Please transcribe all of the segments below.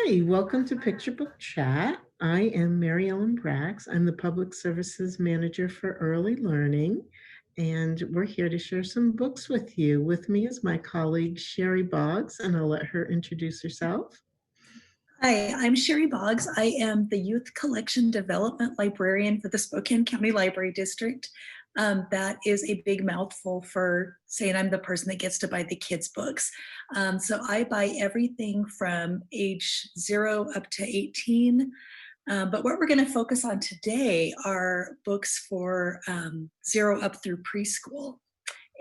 Hi, welcome to Picture Book Chat. I am Mary Ellen Brax. I'm the Public Services Manager for Early Learning, and we're here to share some books with you. With me is my colleague, Sheri Boggs, and I'll let her introduce herself. Hi, I'm Sheri Boggs. I am the Youth Collection Development Librarian for the Spokane County Library District. That is a big mouthful for saying I'm the person that gets to buy the kids' books. So I buy everything from age 0 up to 18. But what we're going to focus on today are books for 0 up through preschool.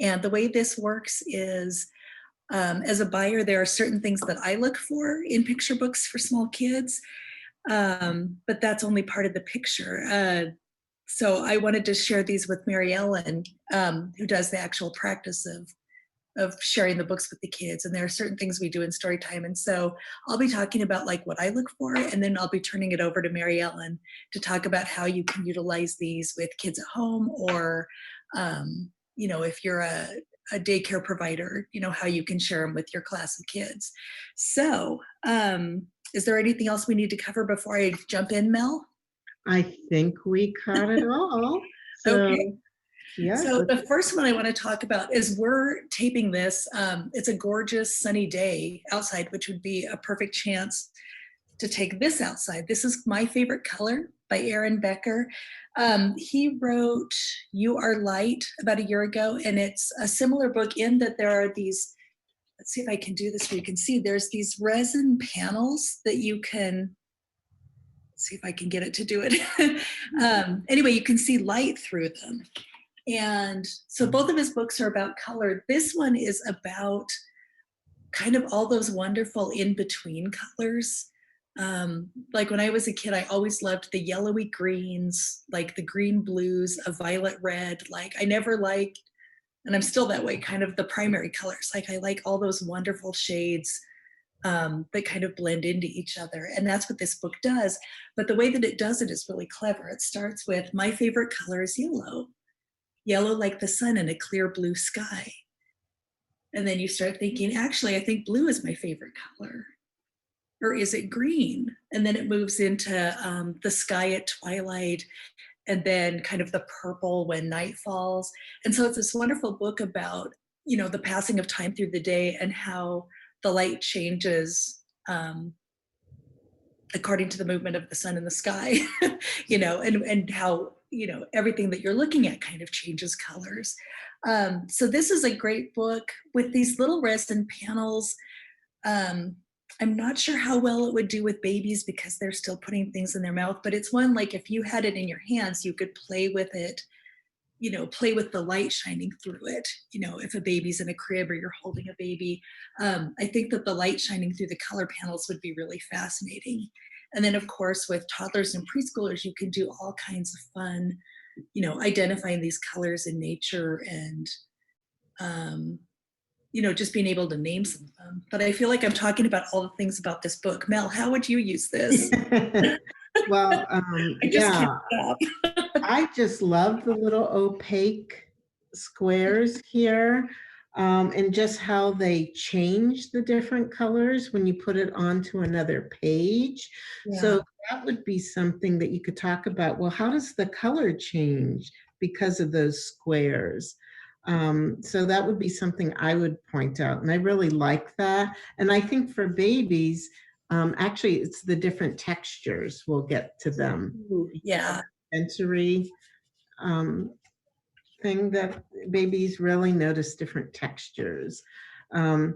And the way this works is as a buyer, there are certain things that I look for in picture books for small kids, but that's only part of the picture. So I wanted to share these with Mary Ellen, who does the actual practice of sharing the books with the kids. And there are certain things we do in Storytime. And so I'll be talking about like what I look for, and then I'll be turning it over to Mary Ellen to talk about how you can utilize these with kids at home, or if you're a daycare provider, how you can share them with your class of kids. So is there anything else we need to cover before I jump in, Mel? I think we caught it all. Okay. Yeah. So the first one I want to talk about is we're taping this. It's a gorgeous sunny day outside, which would be a perfect chance to take this outside. This is My Favorite Color by Becker. He wrote You Are Light about a year ago, and it's a similar book in that there are these, let's see if I can do this so you can see, there's these resin panels that you can, let's see if I can get it to do it. Anyway, you can see light through them. And so both of his books are about color. This one is about kind of all those wonderful in-between colors. Like when I was a kid, I always loved the yellowy greens, like the green blues, a violet red. Like I never liked, and I'm still that way, kind of the primary colors. Like I like all those wonderful shades that kind of blend into each other. And that's what this book does. But the way that it does it is really clever. It starts with my favorite color is yellow. Yellow like the sun in a clear blue sky. And then you start thinking, actually, I think blue is my favorite color. Or is it green? And then it moves into the sky at twilight, and then kind of the purple when night falls. And so it's this wonderful book about, the passing of time through the day and how the light changes according to the movement of the sun in the sky, and how, everything that you're looking at kind of changes colors. So this is a great book with these little resin panels. I'm not sure how well it would do with babies because they're still putting things in their mouth, but it's one like if you had it in your hands, you could play with it, play with the light shining through it, if a baby's in a crib or you're holding a baby. I think that the light shining through the color panels would be really fascinating. And then of course, with toddlers and preschoolers, you can do all kinds of fun, identifying these colors in nature and, just being able to name some of them. But I feel like I'm talking about all the things about this book. Mel, how would you use this? Well, I just can't stop. I just love the little opaque squares here, and just how they change the different colors when you put it onto another page. Yeah. So that would be something that you could talk about. Well, how does the color change because of those squares? So that would be something I would point out. And I really like that. And I think for babies, actually, it's the different textures. We'll get to them. Ooh, yeah. Sensory thing that babies really notice different textures. And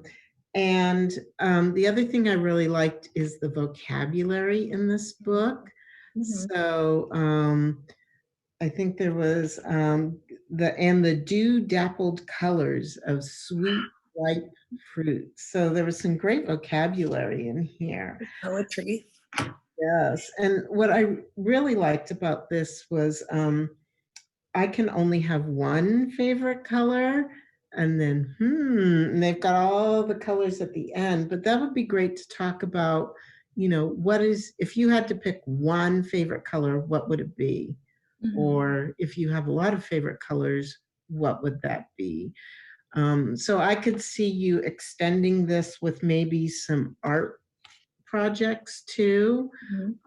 the other thing I really liked is the vocabulary in this book. Mm-hmm. So I think there was the dew dappled colors of sweet ripe fruit. So there was some great vocabulary in here. Poetry. Yes, and what I really liked about this was I can only have one favorite color, and then and they've got all the colors at the end. But that would be great to talk about, what is, if you had to pick one favorite color, what would it be? Mm-hmm. Or if you have a lot of favorite colors, what would that be? So I could see you extending this with maybe some art projects too.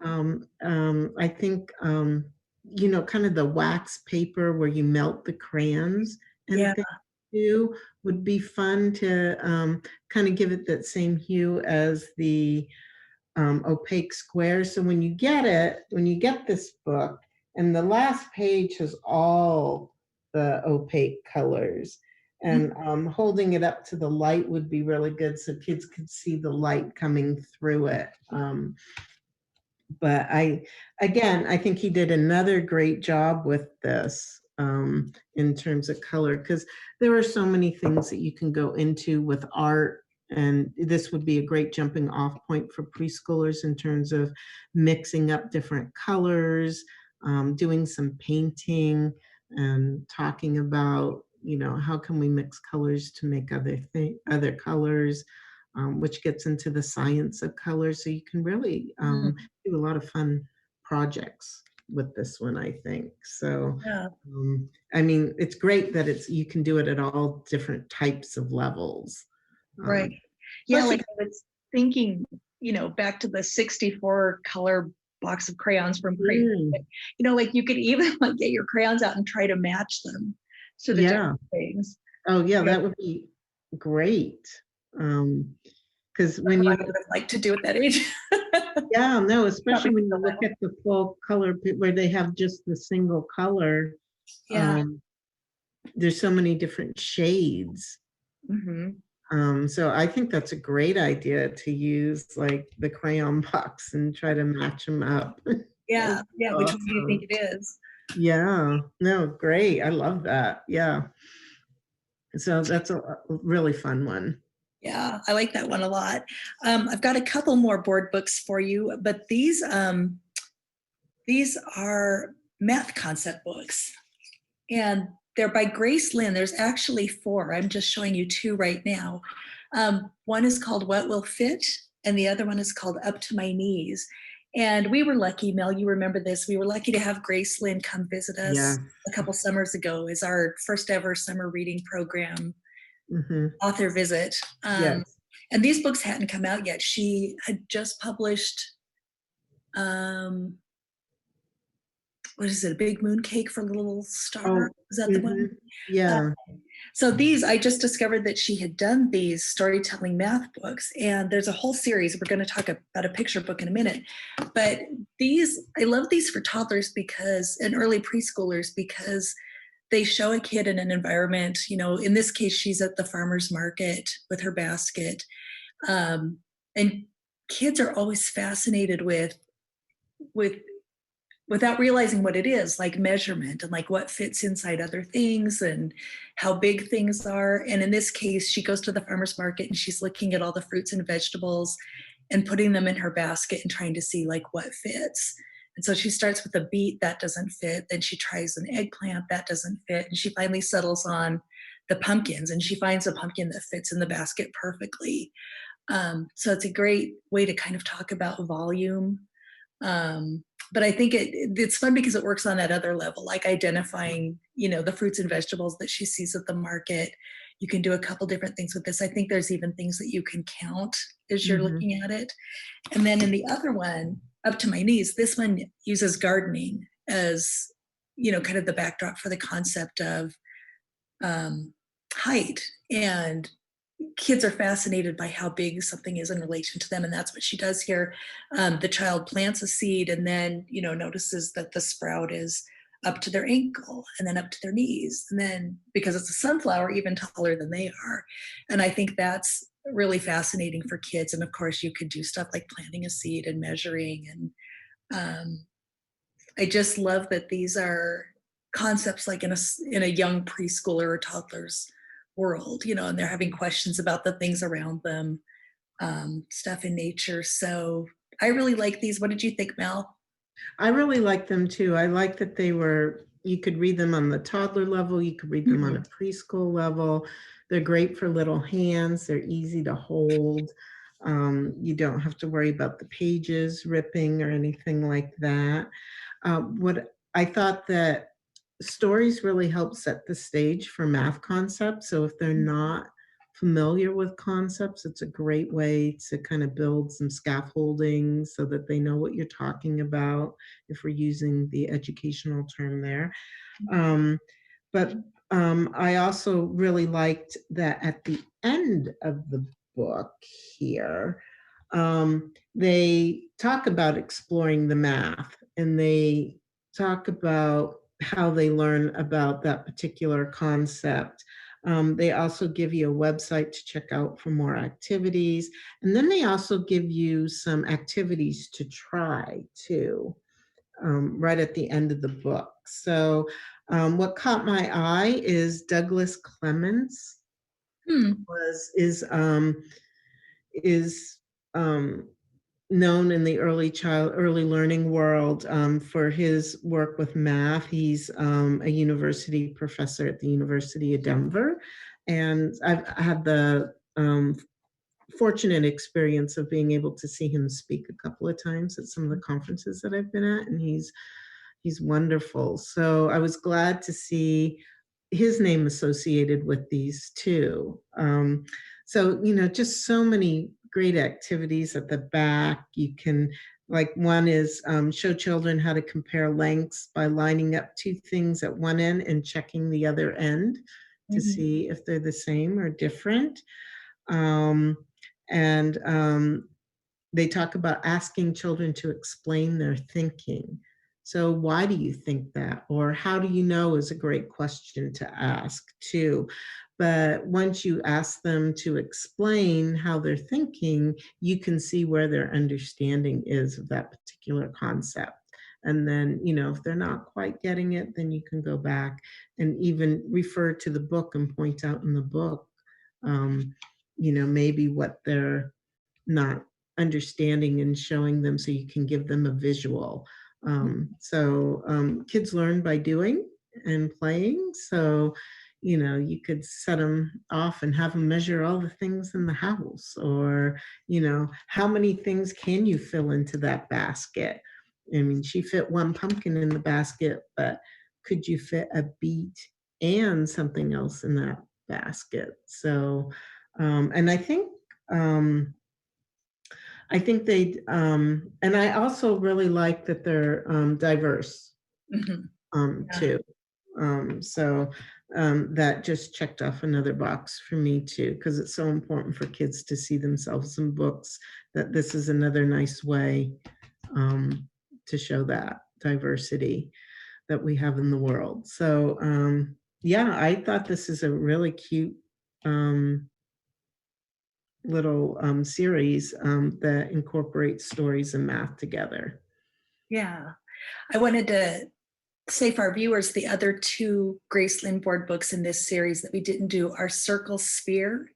I think, you know, kind of the wax paper where you melt the crayons Yeah. and things too would be fun to kind of give it that same hue as the opaque squares. So when you get it, when you get this book, and the last page has all the opaque colors, and holding it up to the light would be really good so kids could see the light coming through it. But again, I think he did another great job with this in terms of color, because there are so many things that you can go into with art, and this would be a great jumping off point for preschoolers in terms of mixing up different colors, doing some painting, and talking about, you know, how can we mix colors to make other colors, which gets into the science of color. So you can really do a lot of fun projects with this one, I think. So, Yeah. I mean, it's great that you can do it at all different types of levels. Right. Yeah, Especially, like I was thinking, you know, back to the 64 color box of crayons from Crazy. You know, like you could even like get your crayons out and try to match them to the yeah. different things. Oh, yeah, that would be great. Because when you, I would have liked to do at that age. yeah, no, especially when you look at the full color where they have just the single color. Yeah. There's so many different shades. So I think that's a great idea to use like the crayon box and try to match them up. Yeah. That's Yeah. Which one do you think awesome. it is? Yeah, no, great. I love that. Yeah. So that's a really fun one. Yeah, I like that one a lot. I've got a couple more board books for you, but these are math concept books, and they're by Grace Lynn. There's actually 4. I'm just showing you 2 right now. One is called What Will Fit, and the other one is called Up to My Knees. And we were lucky, Mel, you remember this, we were lucky to have Grace Lynn come visit us a couple summers ago as our first ever summer reading program author visit. And these books hadn't come out yet. She had just published, what is it, A Big Moon Cake for Little Star? Is that the one? Yeah. So these, I just discovered that she had done these storytelling math books, and there's a whole series. We're going to talk about a picture book in a minute. But these, I love these for toddlers and early preschoolers, because they show a kid in an environment, you know, in this case, she's at the farmer's market with her basket. And kids are always fascinated with without realizing what it is, like measurement and like what fits inside other things and how big things are. And in this case, she goes to the farmer's market and she's looking at all the fruits and vegetables and putting them in her basket and trying to see like what fits. And so she starts with a beet, that doesn't fit. Then she tries an eggplant, that doesn't fit. And she finally settles on the pumpkins, and she finds a pumpkin that fits in the basket perfectly. So it's a great way to kind of talk about volume. But I think it's fun because it works on that other level, like identifying, you know, the fruits and vegetables that she sees at the market. You can do a couple different things with this. I think there's even things that you can count as you're looking at it. And then in the other one, Up to My Knees, this one uses gardening as, you know, kind of the backdrop for the concept of height. And kids are fascinated by how big something is in relation to them, and that's what she does here. The child plants a seed and then, you know, notices that the sprout is up to their ankle and then up to their knees, and then because it's a sunflower, even taller than they are. And I think that's really fascinating for kids. And of course, you could do stuff like planting a seed and measuring. And I just love that these are concepts like in a young preschooler or toddler's world, you know, and they're having questions about the things around them, stuff in nature. So I really like these. What did you think, Mel? I really like them too. I like that you could read them on the toddler level, you could read them on a preschool level. They're great for little hands. They're easy to hold. You don't have to worry about the pages ripping or anything like that. What I thought that stories really help set the stage for math concepts. So if they're not familiar with concepts, it's a great way to kind of build some scaffolding so that they know what you're talking about, if we're using the educational term there. But I also really liked that at the end of the book here, they talk about exploring the math, and they talk about how they learn about that particular concept. They also give you a website to check out for more activities. And then they also give you some activities to try too, right at the end of the book. So what caught my eye is Douglas Clements is known in the early learning world for his work with math. He's a university professor at the University of Denver, and I've had the fortunate experience of being able to see him speak a couple of times at some of the conferences that I've been at, and he's wonderful. So I was glad to see his name associated with these two. So, just so many great activities at the back. You can, like, one is show children how to compare lengths by lining up two things at one end and checking the other end to see if they're the same or different. They talk about asking children to explain their thinking. So why do you think that? Or how do you know is a great question to ask too. But once you ask them to explain how they're thinking, you can see where their understanding is of that particular concept. And then, if they're not quite getting it, then you can go back and even refer to the book and point out in the book, maybe what they're not understanding and showing them, so you can give them a visual. Kids learn by doing and playing. So, you could set them off and have them measure all the things in the house, or, how many things can you fill into that basket? I mean, she fit one pumpkin in the basket, but could you fit a beet and something else in that basket? So, and I think they, and I also really like that they're diverse too. That just checked off another box for me too, because it's so important for kids to see themselves in books, that this is another nice way to show that diversity that we have in the world. So yeah, I thought this is a really cute little series that incorporates stories and math together. Yeah, I wanted to say for our viewers, the other two Grace Lynn board books in this series that we didn't do are Circle Sphere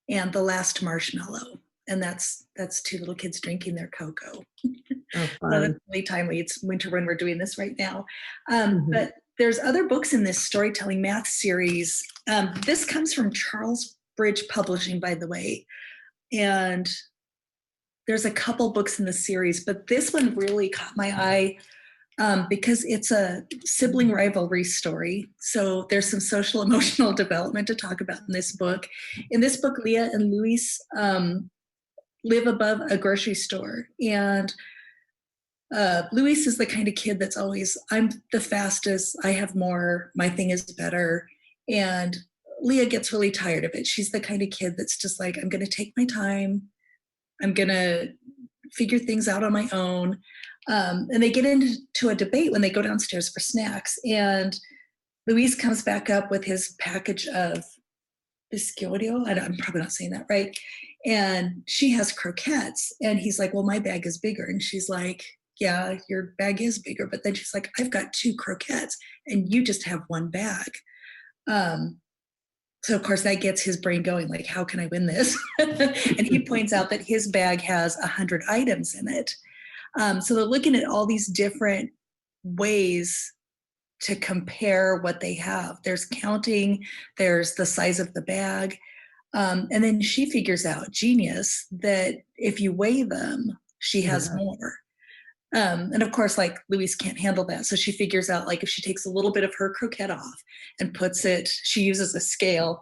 and The Last Marshmallow. And that's two little kids drinking their cocoa. Oh, so that's really timely. It's winter when we're doing this right now. But there's other books in this storytelling math series. This comes from Charles Bridge Publishing, by the way. And there's a couple books in the series, but this one really caught my eye because it's a sibling rivalry story. So there's some social emotional development to talk about in this book. In this book, Leah and Luis live above a grocery store. And Luis is the kind of kid that's always, I'm the fastest, I have more, my thing is better. And Leah gets really tired of it. She's the kind of kid that's just like, I'm going to take my time. I'm going to figure things out on my own. And they get into a debate when they go downstairs for snacks. And Luis comes back up with his package of biscotti. I'm probably not saying that right. And she has croquettes. And he's like, well, my bag is bigger. And she's like, yeah, your bag is bigger. But then she's like, I've got 2 croquettes and you just have 1 bag. So of course that gets his brain going, like, how can I win this? And he points out that his bag has 100 items in it. So they're looking at all these different ways to compare what they have. There's counting, there's the size of the bag. And then she figures out, genius, that if you weigh them, she has more. And of course, like, Luis can't handle that. So she figures out, like, if she takes a little bit of her croquette off and puts it, she uses a scale,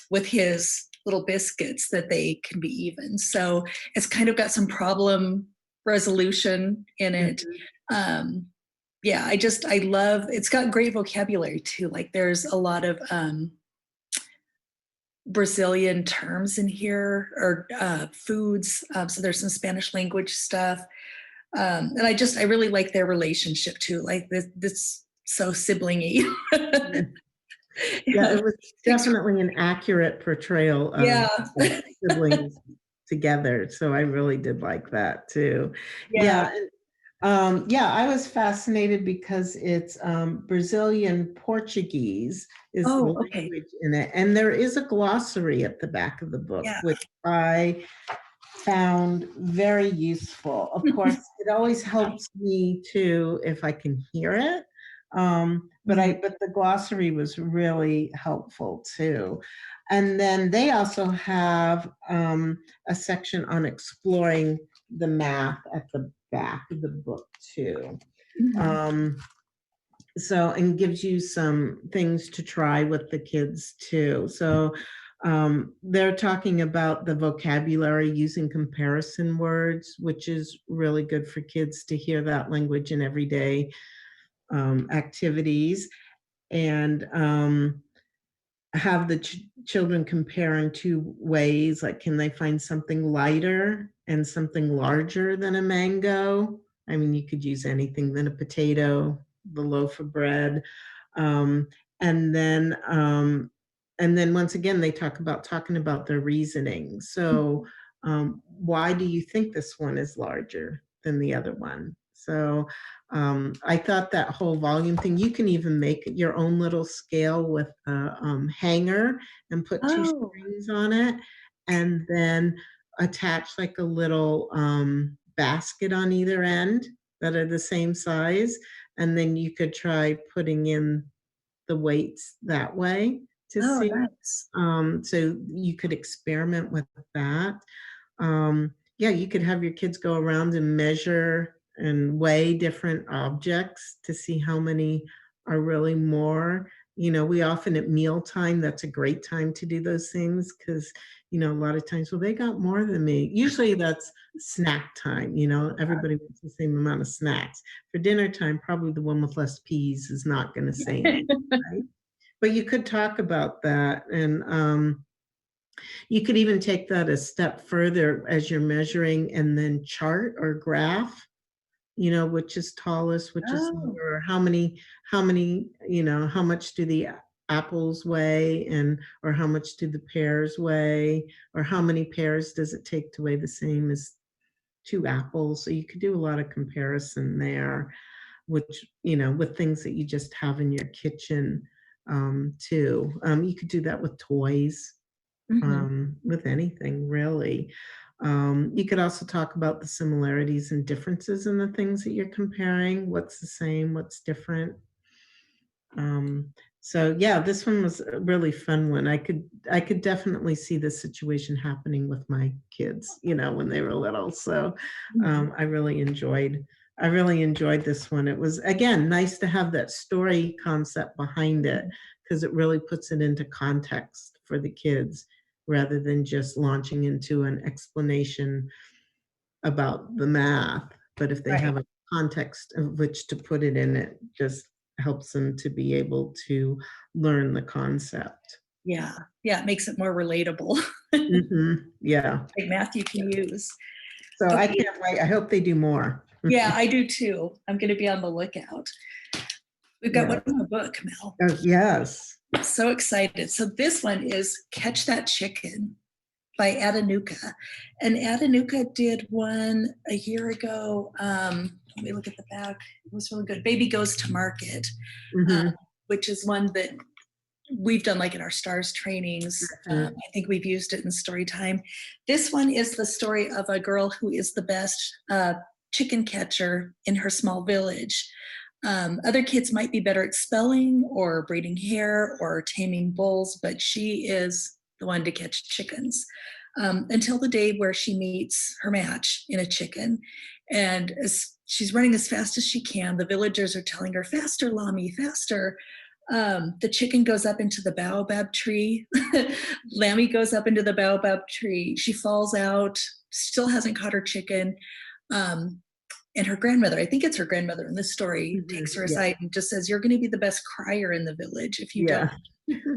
with his little biscuits that they can be even. So it's kind of got some problem resolution in it. Yeah, I love, it's got great vocabulary too. Like there's a lot of Brazilian terms in here, or foods. So there's some Spanish language stuff. And I really like their relationship too. Like this so siblingy. Yeah, it was definitely an accurate portrayal of siblings together. So I really did like that too. Yeah. I was fascinated because it's Brazilian Portuguese is the language in it. And there is a glossary at the back of the book, which I found very useful. Of course, it always helps me too if I can hear it. But the glossary was really helpful too. And then they also have a section on exploring the math at the back of the book too. And gives you some things to try with the kids too. So they're talking about the vocabulary using comparison words, which is really good for kids to hear that language in everyday activities, and have the children compare in two ways, like can they find something lighter and something larger than a mango? I mean, you could use anything than a potato, the loaf of bread. And then once again, they talking about their reasoning. So why do you think this one is larger than the other one? So I thought that whole volume thing, you can even make your own little scale with a hanger and put two strings on it, and then attach like a little basket on either end that are the same size. And then you could try putting in the weights that way to see. Nice. So you could experiment with that. You could have your kids go around and measure and weigh different objects to see how many are really more. We often at mealtime, that's a great time to do those things because, a lot of times, well, they got more than me. Usually that's snack time, everybody wants the same amount of snacks. For dinner time, probably the one with less peas is not going to say anything, right? But you could talk about that, and you could even take that a step further as you're measuring and then chart or graph, which is tallest, which is lower, or how much do the apples weigh, or how much do the pears weigh, or how many pears does it take to weigh the same as 2 apples? So you could do a lot of comparison there, which, with things that you just have in your kitchen too. You could do that with toys. With anything really. You could also talk about the similarities and differences in the things that you're comparing. What's the same, what's different. This one was a really fun one. I could definitely see this situation happening with my kids, when they were little. So I really enjoyed this one. It was, again, nice to have that story concept behind it, because it really puts it into context for the kids, rather than just launching into an explanation about the math. But if they have a context of which to put it in, it just helps them to be able to learn the concept. Yeah, it makes it more relatable. Yeah. Like math you can use. So I can't wait. I hope they do more. Yeah, I do too. I'm going to be on the lookout. We've got one more book, Mel. Oh, yes. So excited. So this one is Catch That Chicken by Atinuke. And Atinuke did one a year ago. Let me look at the back. It was really good. Baby Goes to Market, which is one that we've done like in our STARS trainings. I think we've used it in Storytime. This one is the story of a girl who is the best chicken catcher in her small village. Other kids might be better at spelling or braiding hair or taming bulls, but she is the one to catch chickens until the day where she meets her match in a chicken. And as she's running as fast as she can, the villagers are telling her, faster, Lami, faster. The chicken goes up into the baobab tree. Lammy goes up into the baobab tree. She falls out, still hasn't caught her chicken. And her grandmother, I think it's her grandmother in this story, takes her aside and just says, "You're going to be the best crier in the village if you don't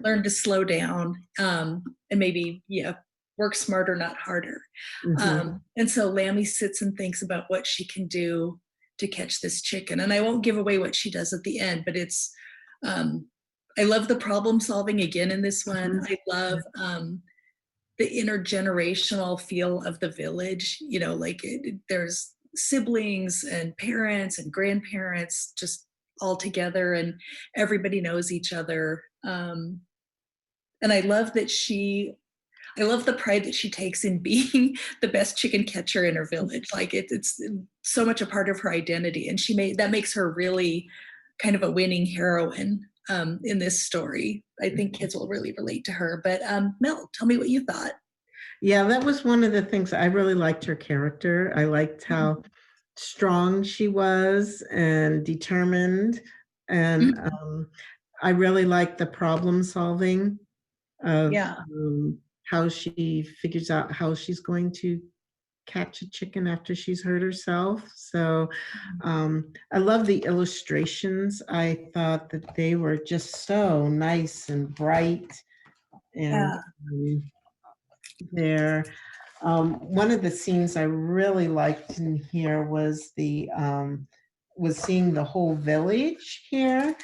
learn to slow down and maybe, work smarter, not harder." And so Lammy sits and thinks about what she can do to catch this chicken. And I won't give away what she does at the end, but it's, I love the problem solving again in this one. I love the intergenerational feel of the village, there's siblings and parents and grandparents just all together and everybody knows each other. And I love that I love the pride that she takes in being the best chicken catcher in her village. Like it's so much a part of her identity. And that makes her really kind of a winning heroine in this story. I think kids will really relate to her. But Mel, tell me what you thought. Yeah, that was one of the things. I really liked her character. I liked how strong she was and determined. And I really liked the problem solving of how she figures out how she's going to catch a chicken after she's hurt herself. So I love the illustrations. I thought that they were just so nice and bright. And there. One of the scenes I really liked in here was seeing the whole village here.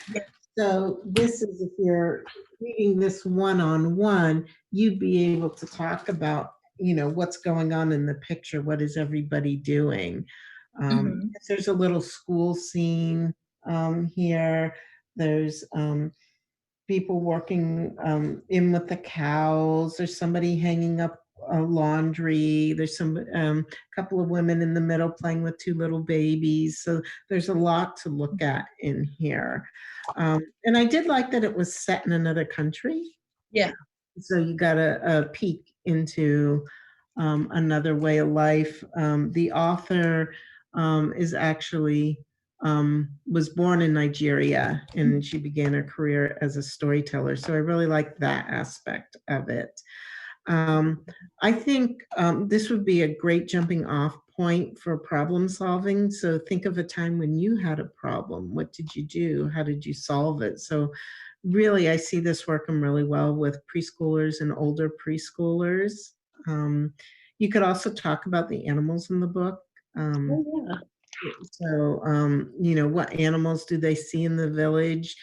So this is, if you're reading this one-on-one, you'd be able to talk about, what's going on in the picture. What is everybody doing? There's a little school scene here. There's people working in with the cows. There's somebody hanging up laundry. There's some couple of women in the middle playing with two little babies. So there's a lot to look at in here. And I did like that it was set in another country. Yeah. So you got a peek into another way of life. The author is actually was born in Nigeria, and she began her career as a storyteller. So I really like that aspect of it. I think this would be a great jumping off point for problem solving. So think of a time when you had a problem. What did you do? How did you solve it? So really, I see this working really well with preschoolers and older preschoolers. You could also talk about the animals in the book. So, what animals do they see in the village?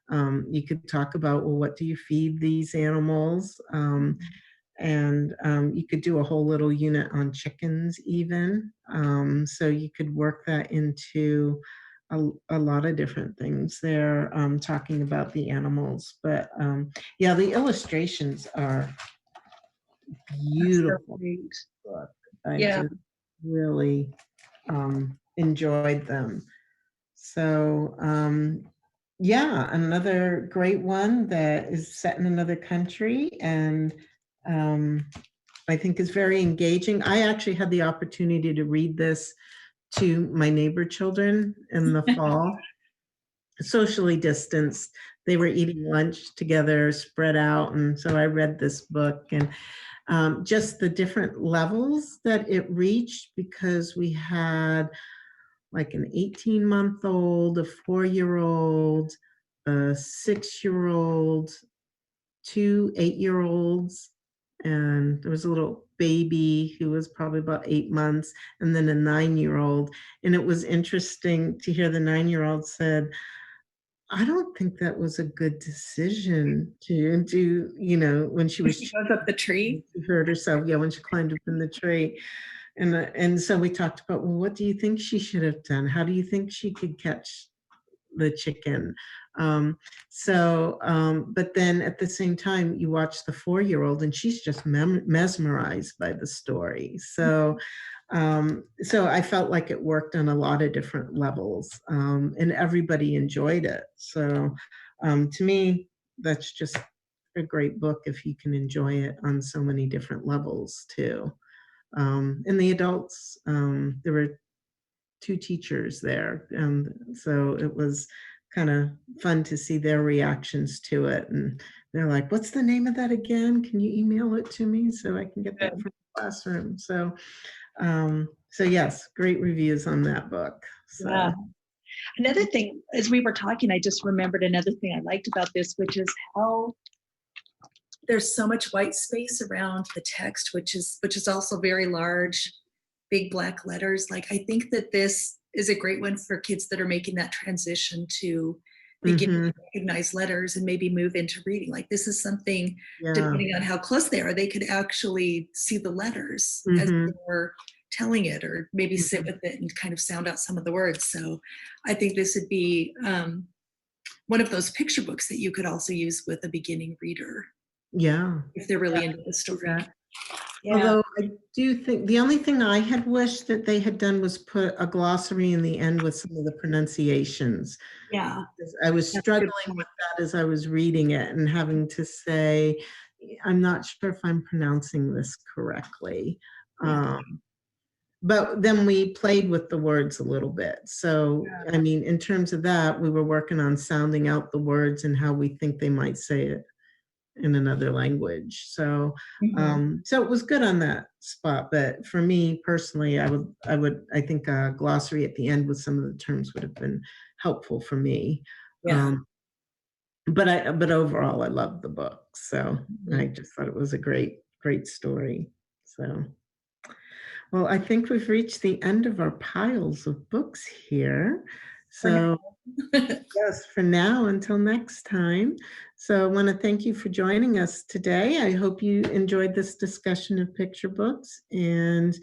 You could talk about, well, what do you feed these animals? And you could do a whole little unit on chickens even. So you could work that into a lot of different things there, talking about the animals. But yeah, the illustrations are beautiful. Book. I just really enjoyed them. So yeah, another great one that is set in another country and I think is very engaging. I actually had the opportunity to read this to my neighbor children in the fall, socially distanced. They were eating lunch together, spread out, and so I read this book and just the different levels that it reached, because we had like an 18-month-old, a 4-year-old, a 6-year-old, 2 8-year-olds, and there was a little baby who was probably about 8 months, and then a 9-year-old. And it was interesting to hear the 9-year-old said, I don't think that was a good decision to do, when she was goes up the tree. She hurt herself, when she climbed up in the tree. And so we talked about, well, what do you think she should have done? How do you think she could catch the chicken? But then at the same time, you watch the 4-year-old and she's just mesmerized by the story. So I felt like it worked on a lot of different levels, and everybody enjoyed it. So to me, that's just a great book if you can enjoy it on so many different levels too. And the adults, there were 2 teachers there, and so it was kind of fun to see their reactions to it. And they're like, what's the name of that again? Can you email it to me so I can get that from the classroom? So, so yes, great reviews on that book. So. Yeah. Another thing, as we were talking, I just remembered another thing I liked about this, which is how there's so much white space around the text, which is also very large, big black letters. Like, I think that this is a great one for kids that are making that transition to begin to recognize letters and maybe move into reading. Like, this is something, depending on how close they are, they could actually see the letters as they were telling it, or maybe sit with it and kind of sound out some of the words. So I think this would be one of those picture books that you could also use with a beginning reader. Yeah. If they're really into the story. Yeah. Although I do think the only thing I had wished that they had done was put a glossary in the end with some of the pronunciations. Yeah. I was struggling with that as I was reading it and having to say, I'm not sure if I'm pronouncing this correctly. Yeah. But then we played with the words a little bit. So, I mean, in terms of that, we were working on sounding out the words and how we think they might say it in another language. So, so it was good on that spot. But for me personally, I think a glossary at the end with some of the terms would have been helpful for me. Yeah. But overall, I loved the book. So I just thought it was a great story. So. Well, I think we've reached the end of our piles of books here. So yes, for now, until next time. So I want to thank you for joining us today. I hope you enjoyed this discussion of picture books, and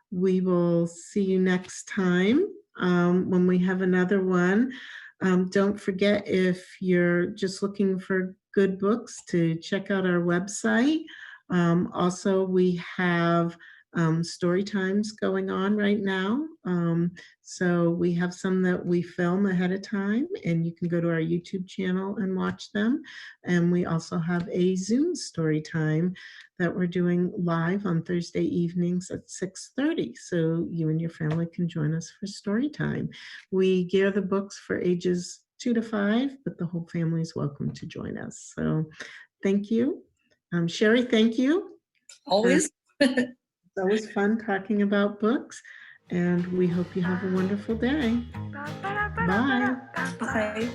we will see you next time when we have another one. Don't forget, if you're just looking for good books, to check out our website. Also, we have story times going on right now. So we have some that we film ahead of time, and you can go to our YouTube channel and watch them. And we also have a Zoom story time that we're doing live on Thursday evenings at 6:30. So you and your family can join us for story time. We gear the books for ages 2 to 5, but the whole family is welcome to join us. So thank you. Sheri, thank you. Always. It's always fun talking about books, and we hope you have a wonderful day. Bye. Bye.